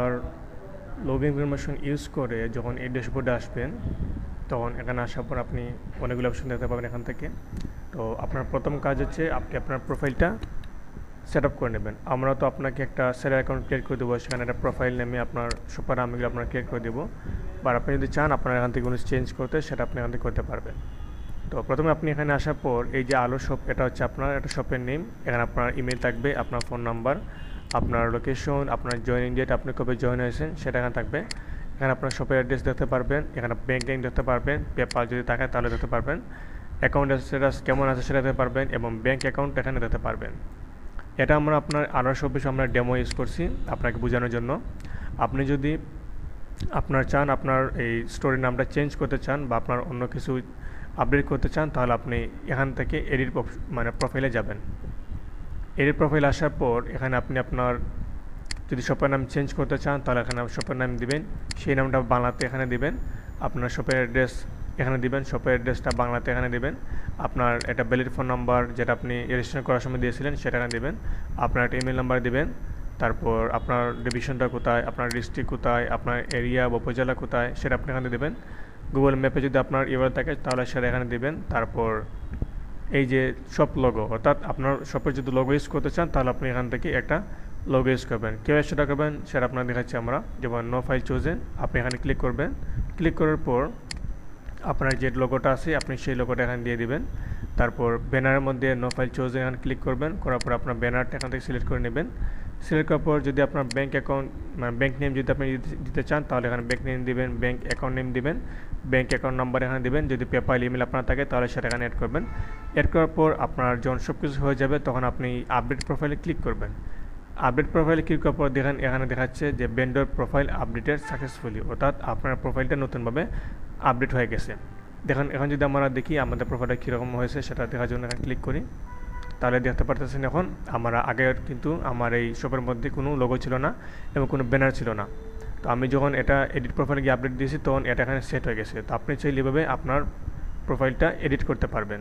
আর login information use করে যখন এই ড্যাশবোর্ডে আসবেন তখন এখানে আসার পর আপনি অনেকগুলো অপশন দেখতে পাবেন এখান থেকে। তো আপনার প্রথম কাজ হচ্ছে আপনি আপনার প্রোফাইলটা সেট আপ করে নেবেন। আমরা তো আপনাকে একটা সেলার অ্যাকাউন্ট ক্রিয়েট করে দেবো, সেখানে একটা প্রোফাইল নেমে আপনার সুপার নামগুলো আপনার ক্রিয়েট করে দেবো। বা আপনি যদি চান আপনার এখান থেকে কোনো চেঞ্জ করতে, সেটা আপনি এখান থেকে করতে পারবেন। তো প্রথমে আপনি এখানে আসার পর এই যে আলো শপ, এটা হচ্ছে আপনার একটা শপের নেম। এখানে আপনার ইমেল থাকবে, আপনার ফোন নাম্বার, আপনার লোকেশন, আপনার জয়েনিং ডেট, আপনি কবে জয়েন হয়েছেন সেটা এখানে থাকবে। এখানে আপনার শপের অ্যাড্রেস দেখতে পারবেন, এখানে ব্যাঙ্ক লিঙ্ক দেখতে পারবেন, পেপাল যদি থাকে তাহলে দেখতে পারবেন, অ্যাকাউন্ট স্ট্যাটাস কেমন আছে সেটা দেখতে পারবেন, এবং ব্যাঙ্ক অ্যাকাউন্ট এখানে দেখতে পারবেন। এটা আমরা আপনার আলো শপে আমরা ডেমো ইউজ করছি আপনাকে বোঝানোর জন্য। আপনি যদি আপনার চান আপনার এই স্টোরির নামটা চেঞ্জ করতে চান বা আপনার অন্য কিছু আপডেট করতে চান, তাহলে আপনি এখান থেকে এডিট প্রোফাইলে যাবেন। এডিট প্রোফাইল আসার পর এখানে আপনি আপনার যদি শপের নাম চেঞ্জ করতে চান তাহলে এখানে শপের নাম দিবেন, সেই নামটা বাংলাতে এখানে দিবেন। আপনার শপের অ্যাড্রেস এখানে দিবেন, শপের অ্যাড্রেসটা বাংলাতে এখানে দিবেন। আপনার একটা ভ্যালিড ফোন নাম্বার যেটা আপনি রেজিস্ট্রেশন করার সময় দিয়েছিলেন সেটা এখানে দিবেন। আপনার একটা ইমেল নাম্বার দিবেন। তারপর আপনার ডিভিশনটা কোথায়, আপনার ডিস্ট্রিক্ট কোথায়, আপনার এরিয়া বা উপজেলা কোথায় সেটা আপনি এখানে দেবেন। গুগল ম্যাপে যদি আপনার ইউআরএল থাকে তাহলে সেটা এখানে দিবেন। তারপর এই যে শপ লোগো, অর্থাৎ আপনার শপের যদি লোগো ইউজ করতে চান তাহলে আপনি এখান থেকে একটা লোগো ইউজ করবেন। কীভাবে সেটা করবেন সেটা আপনার দেখাচ্ছি আমরা। যেমন নো ফাইল চোজেন, আপনি এখানে ক্লিক করবেন। ক্লিক করার পর আপনার যে লোগোটা আছে আপনি সেই লোগোটা এখানে দিয়ে দিবেন। তারপর ব্যানারের মধ্যে নো ফাইল চোজেন এখানে ক্লিক করবেন, করার পর আপনার ব্যানারটা এখান থেকে সিলেক্ট করে নেবেন। সিলেক্ট করার পর যদি আপনার ব্যাঙ্ক অ্যাকাউন্ট ব্যাঙ্ক নেম যদি আপনি দিতে চান তাহলে এখানে ব্যাঙ্ক নেম দিবেন, ব্যাঙ্ক অ্যাকাউন্ট নেম দিবেন, ব্যাঙ্ক অ্যাকাউন্ট নাম্বার এখানে দিবেন। যদি পেপাল ইমেল আপনার থাকে তাহলে সেটা এখানে অ্যাড করবেন। অ্যাড করার পর আপনার যখন সব কিছু হয়ে যাবে তখন আপনি আপডেট প্রোফাইলে ক্লিক করবেন। আপডেট প্রোফাইলে ক্লিক করার পর দেখেন এখানে দেখাচ্ছে যে ভেন্ডর প্রোফাইল আপডেটেড সাকসেসফুলি, অর্থাৎ আপনার প্রোফাইলটা নতুনভাবে আপডেট হয়ে গেছে। দেখেন এখন যদি আমরা দেখি আমাদের প্রোফাইলটা কীরকম হয়েছে সেটা দেখার জন্য এখানে ক্লিক করি, তাহলে দেখতে পারতেছেন এখন আমরা আগে কিন্তু আমার এই শপের মধ্যে কোনো লোগো ছিল না এবং কোনো ব্যানার ছিল না। তো আমি যখন এটা এডিট প্রোফাইলে গিয়ে আপডেট দিয়েছি তখন এটা এখানে সেট হয়ে গেছে। তো আপনি চাইলে এভাবে আপনার প্রোফাইলটা এডিট করতে পারবেন।